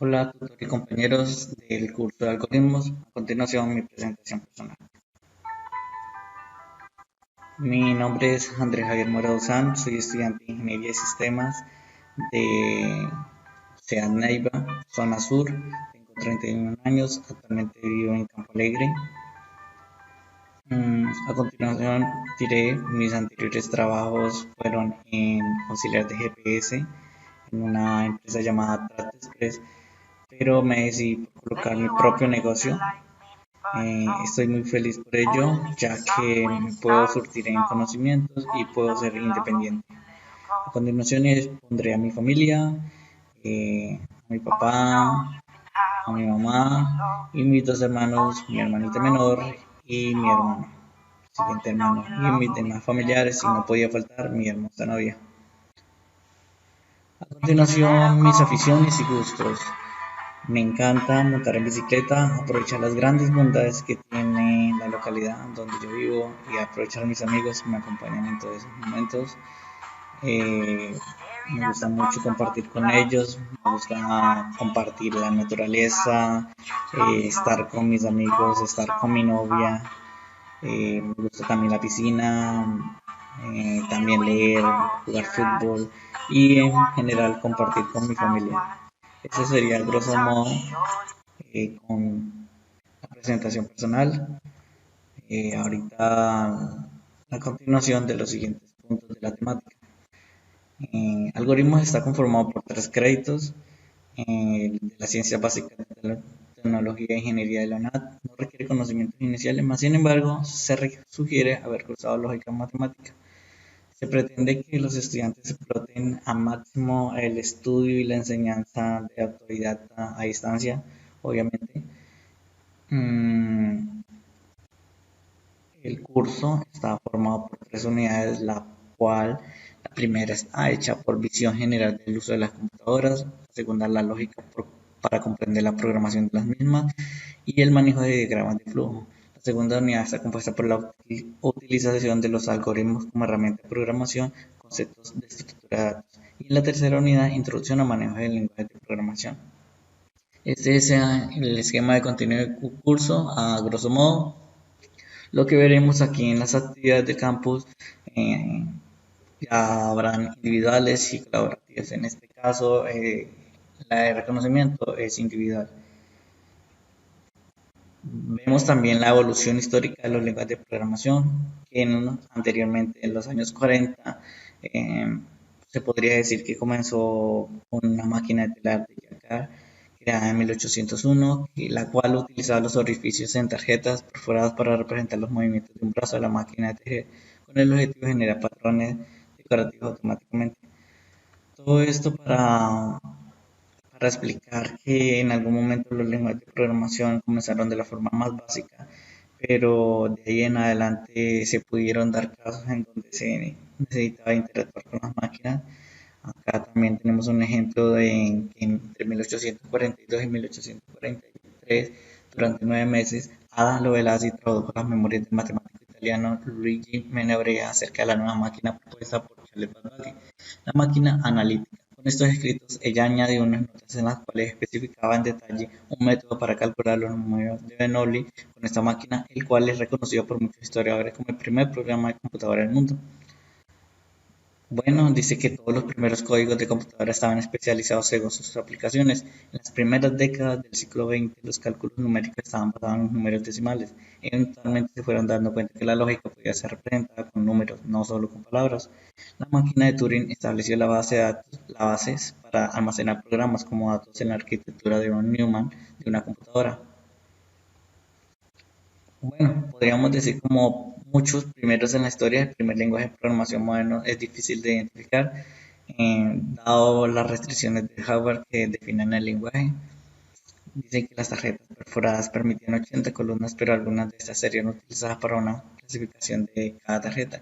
Hola, tutor y compañeros del curso de algoritmos. A continuación, mi presentación personal. Mi nombre es Andrés Javier Morado San, soy estudiante de Ingeniería de Sistemas de CEAD Neiva, zona sur. Tengo 31 años, actualmente vivo en Campo Alegre. A continuación, diré mis anteriores trabajos fueron en auxiliar de GPS en una empresa llamada Track Express, pero me decidí por colocar mi propio negocio. Estoy muy feliz por ello, ya que me puedo surtir en conocimientos y puedo ser independiente. A continuación pondré a mi familia, a mi papá, a mi mamá y mis dos hermanos, mi hermanita menor y mi hermano, siguiente hermano, y mis demás familiares, y no podía faltar mi hermosa novia. A continuación, mis aficiones y gustos. Me encanta montar en bicicleta, aprovechar las grandes bondades que tiene la localidad donde yo vivo y aprovechar a mis amigos que me acompañan en todos esos momentos. Me gusta mucho compartir con ellos, me gusta compartir la naturaleza, estar con mis amigos, estar con mi novia. Me gusta también la piscina, también leer, jugar fútbol y en general compartir con mi familia. Ese sería grosso modo con la presentación personal. Ahorita a continuación de los siguientes puntos de la temática. Algoritmos está conformado por 3 créditos de la ciencia básica de la tecnología e ingeniería de la UNAD. No requiere conocimientos iniciales, más sin embargo se sugiere haber cursado lógica matemática. Se pretende que los estudiantes exploten a máximo el estudio y la enseñanza de autodidacta a distancia, obviamente. Mm, El curso está formado por 3 unidades, la cual la primera está hecha por visión general del uso de las computadoras, la segunda la lógica para comprender la programación de las mismas y el manejo de diagramas de flujo. La segunda unidad está compuesta por la utilización de los algoritmos como herramienta de programación, conceptos de estructura de datos. Y la tercera unidad, introducción a manejo del lenguaje de programación. Este es el esquema de contenido del curso a grosso modo. Lo que veremos aquí en las actividades de campus eh, ya habrán individuales y colaborativas. En este caso, la de reconocimiento es individual. Vemos también la evolución histórica de los lenguajes de programación, que anteriormente en los años 40 eh, se podría decir que comenzó con una máquina de telar de Jacquard creada en 1801, la cual utilizaba los orificios en tarjetas perforadas para representar los movimientos de un brazo de la máquina de tejer, con el objetivo de generar patrones decorativos automáticamente. Todo esto para explicar que en algún momento los lenguajes de programación comenzaron de la forma más básica, pero de ahí en adelante se pudieron dar casos en donde se necesitaba interactuar con las máquinas. Acá también tenemos un ejemplo de que entre 1842 y 1843, durante 9 meses, Ada Lovelace tradujo las memorias del matemático italiano Luigi Menabrea acerca de la nueva máquina propuesta por Charles Babbage, la máquina analítica. Con estos escritos, ella añadió unas notas en las cuales especificaba en detalle un método para calcular los números de Bernoulli con esta máquina, el cual es reconocido por muchos historiadores como el primer programa de computadora del mundo. Bueno, dice que todos los primeros códigos de computadora estaban especializados según sus aplicaciones. En las primeras décadas del siglo XX, los cálculos numéricos estaban basados en números decimales. Eventualmente se fueron dando cuenta que la lógica podía ser representada con números, no solo con palabras. La máquina de Turing estableció la base de datos, las bases para almacenar programas como datos en la arquitectura de von Neumann de una computadora. Bueno, podríamos decir como muchos primeros en la historia, el primer lenguaje de programación moderno es difícil de identificar, dado las restricciones de hardware que definen el lenguaje. Dicen que las tarjetas perforadas permitían 80 columnas, pero algunas de estas serían utilizadas para una clasificación de cada tarjeta.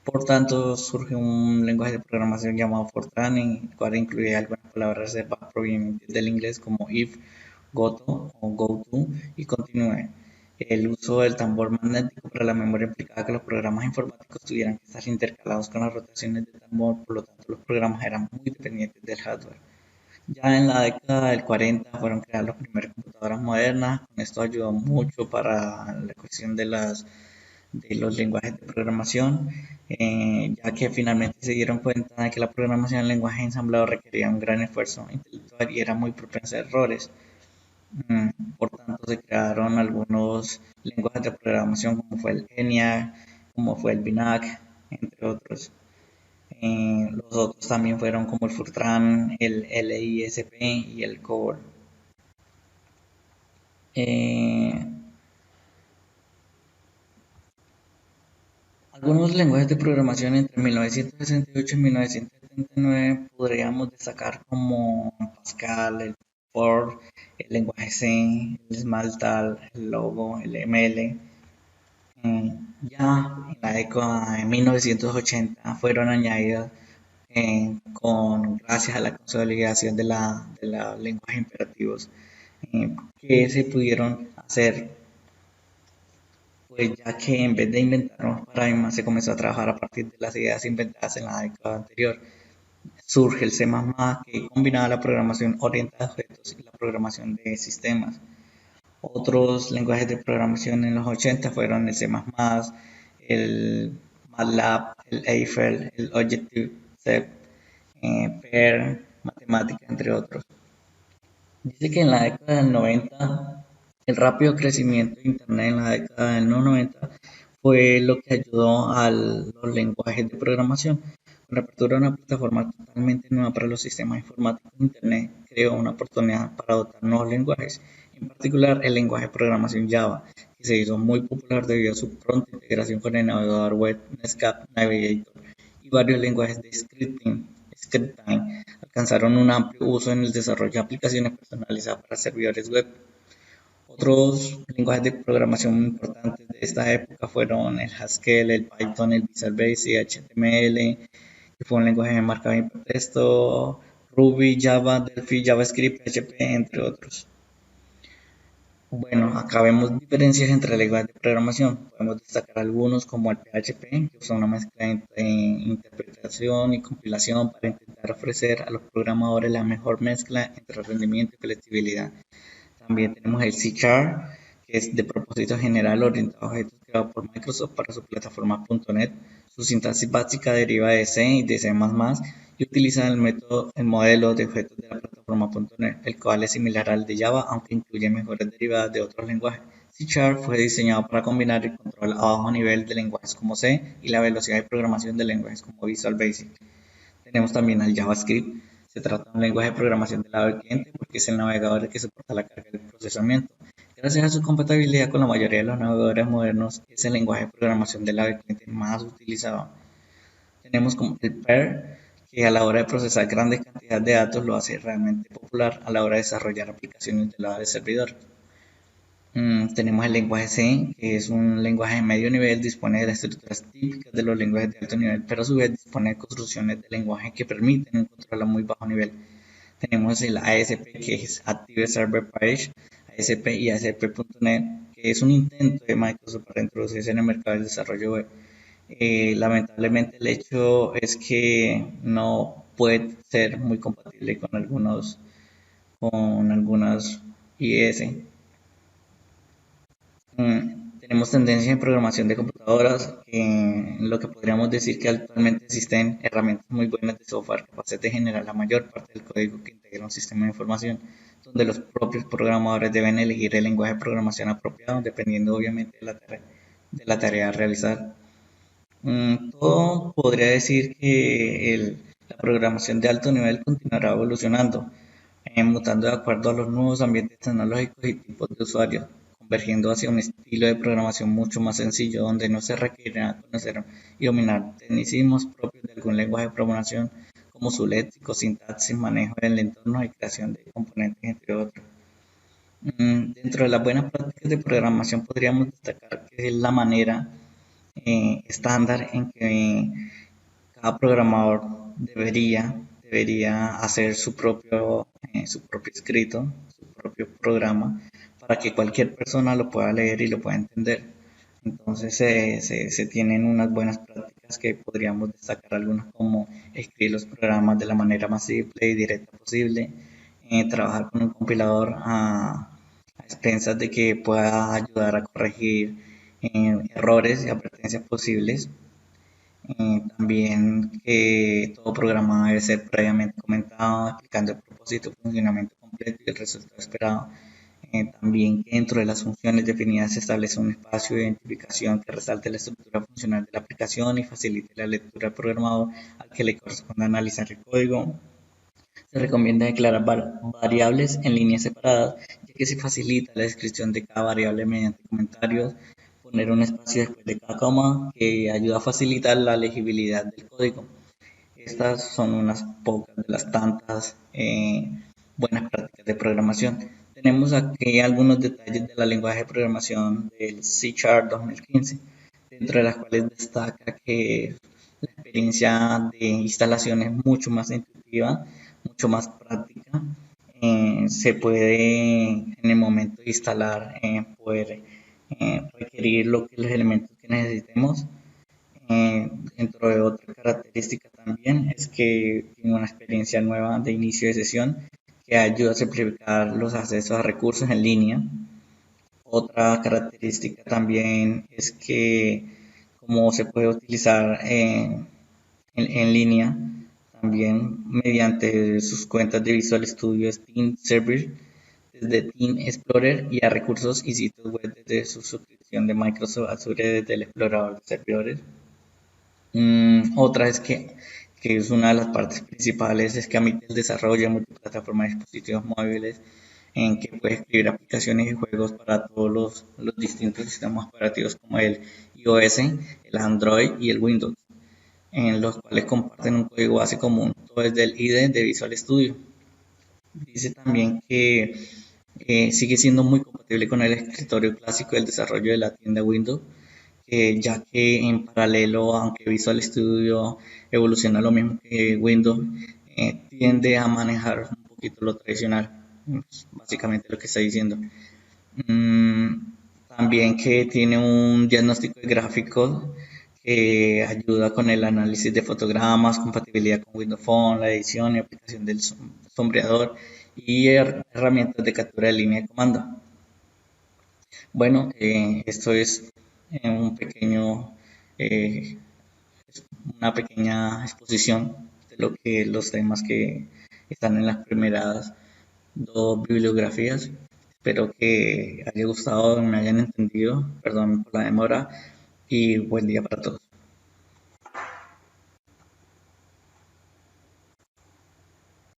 Por tanto, surge un lenguaje de programación llamado Fortran, en el cual incluye algunas palabras reservadas provenientes del inglés como if, goto o goto y continue. El uso del tambor magnético para la memoria implicaba que los programas informáticos tuvieran que estar intercalados con las rotaciones del tambor, por lo tanto los programas eran muy dependientes del hardware. Ya en la década del 40 fueron creadas las primeras computadoras modernas. Con esto ayudó mucho para la cuestión de los lenguajes de programación, ya que finalmente se dieron cuenta de que la programación en lenguaje ensamblado requería un gran esfuerzo intelectual y era muy propensa a errores. Mm, Por tanto, se crearon algunos lenguajes de programación como fue el ENIAC, como fue el BINAC, entre otros. Los otros también fueron como el Fortran, el LISP y el COBOL. Eh, Algunos lenguajes de programación entre 1968 y 1979 podríamos destacar como Pascal, el Fortran, el lenguaje C, el Smalltalk, el Logo, el ML. Ya en la década de 1980 fueron añadidos gracias a la consolidación de los lenguajes imperativos que se pudieron hacer, pues ya que en vez de inventar nuevos paradigmas se comenzó a trabajar a partir de las ideas inventadas en la década anterior. Surge el C++, que combinaba la programación orientada a objetos y la programación de sistemas. Otros lenguajes de programación en los 80 fueron el C++, el MATLAB, el Eiffel, el Objective-C, PER, matemática, entre otros. Dice que en la década del 90, el rápido crecimiento de Internet en la década del 90 fue lo que ayudó a los lenguajes de programación. Con la apertura de una plataforma totalmente nueva para los sistemas informáticos, Internet creó una oportunidad para adoptar nuevos lenguajes, en particular el lenguaje de programación Java, que se hizo muy popular debido a su pronta integración con el navegador web Netscape Navigator y varios lenguajes de scripting alcanzaron un amplio uso en el desarrollo de aplicaciones personalizadas para servidores web. Otros lenguajes de programación importantes de esta época fueron el Haskell, el Python, el Visual Basic, HTML, que fue un lenguaje de marcado hipertexto, Ruby, Java, Delphi, JavaScript, PHP, entre otros. Bueno, acá vemos diferencias entre lenguajes de programación. Podemos destacar algunos como el PHP, que usa una mezcla entre interpretación y compilación para intentar ofrecer a los programadores la mejor mezcla entre rendimiento y flexibilidad. También tenemos el C Sharp, que es de propósito general orientado a objetos creado por Microsoft para su plataforma .NET. Su sintaxis básica deriva de C y de C++ y utiliza el modelo de objetos de la plataforma .NET, el cual es similar al de Java, aunque incluye mejoras derivadas de otros lenguajes. C Sharp fue diseñado para combinar el control a bajo nivel de lenguajes como C y la velocidad de programación de lenguajes como Visual Basic. Tenemos también al JavaScript. Se trata de un lenguaje de programación del lado del cliente porque es el navegador que soporta la carga del procesamiento. Gracias a su compatibilidad con la mayoría de los navegadores modernos, es el lenguaje de programación del lado del cliente más utilizado. Tenemos como el PER, que a la hora de procesar grandes cantidades de datos lo hace realmente popular a la hora de desarrollar aplicaciones del lado del servidor. Tenemos el lenguaje C, que es un lenguaje de medio nivel, dispone de las estructuras típicas de los lenguajes de alto nivel, pero a su vez dispone de construcciones de lenguaje que permiten un control a muy bajo nivel. Tenemos el ASP, que es Active Server Page, ASP y ASP.NET, que es un intento de Microsoft para introducirse en el mercado del desarrollo web. Lamentablemente el hecho es que no puede ser muy compatible con algunas IS. Tenemos tendencia en programación de computadoras, lo que podríamos decir que actualmente existen herramientas muy buenas de software capaces de generar la mayor parte del código que integra un sistema de información, donde los propios programadores deben elegir el lenguaje de programación apropiado, dependiendo obviamente de la tarea a realizar. Todo podría decir que la programación de alto nivel continuará evolucionando, mutando de acuerdo a los nuevos ambientes tecnológicos y tipos de usuarios, convergiendo hacia un estilo de programación mucho más sencillo, donde no se requerirá conocer y dominar tecnicismos propios de algún lenguaje de programación, como su léxico, sintaxis, manejo del entorno y creación de componentes, entre otros. Dentro de las buenas prácticas de programación podríamos destacar que es la manera estándar en que cada programador debería hacer su propio escrito, su propio programa, para que cualquier persona lo pueda leer y lo pueda entender. Entonces se tienen unas buenas prácticas que podríamos destacar algunas como escribir los programas de la manera más simple y directa posible, trabajar con un compilador a expensas de que pueda ayudar a corregir errores y advertencias posibles. También que todo programa debe ser previamente comentado, explicando el propósito, funcionamiento completo y el resultado esperado. También que dentro de las funciones definidas se establece un espacio de identificación que resalte la estructura funcional de la aplicación y facilite la lectura del programador al que le corresponde analizar el código. Se recomienda declarar variables en líneas separadas, ya que se facilita la descripción de cada variable mediante comentarios. Poner un espacio después de cada coma, que ayuda a facilitar la legibilidad del código. Estas son unas pocas de las tantas buenas prácticas de programación. Tenemos aquí algunos detalles de la lenguaje de programación del C# 2015, dentro de las cuales destaca que la experiencia de instalación es mucho más intuitiva, mucho más práctica. Se puede en el momento de instalar poder requerir los elementos que necesitemos. Dentro de otra característica también es que tiene una experiencia nueva de inicio de sesión que ayuda a simplificar los accesos a recursos en línea. Otra característica también es que como se puede utilizar en línea, también mediante sus cuentas de Visual Studio Team Server, desde Team Explorer y a recursos y sitios web desde su suscripción de Microsoft Azure desde el explorador de servidores. Otra es que es una de las partes principales, es que admite el desarrollo de multiplataforma de dispositivos móviles en que puede escribir aplicaciones y juegos para todos los distintos sistemas operativos como el iOS, el Android y el Windows, en los cuales comparten un código base común, todo desde el IDE de Visual Studio. Dice también que sigue siendo muy compatible con el escritorio clásico del desarrollo de la tienda Windows, ya que en paralelo, aunque Visual Studio evoluciona lo mismo que Windows, tiende a manejar un poquito lo tradicional, básicamente lo que está diciendo. También que tiene un diagnóstico de gráficos que ayuda con el análisis de fotogramas, compatibilidad con Windows Phone, la edición y aplicación del sombreador y herramientas de captura de línea de comando. Bueno, esto es un pequeño, eh, una pequeña exposición de lo que los temas que están en las primeras dos bibliografías. Espero que haya gustado, me hayan entendido, perdón por la demora y buen día para todos.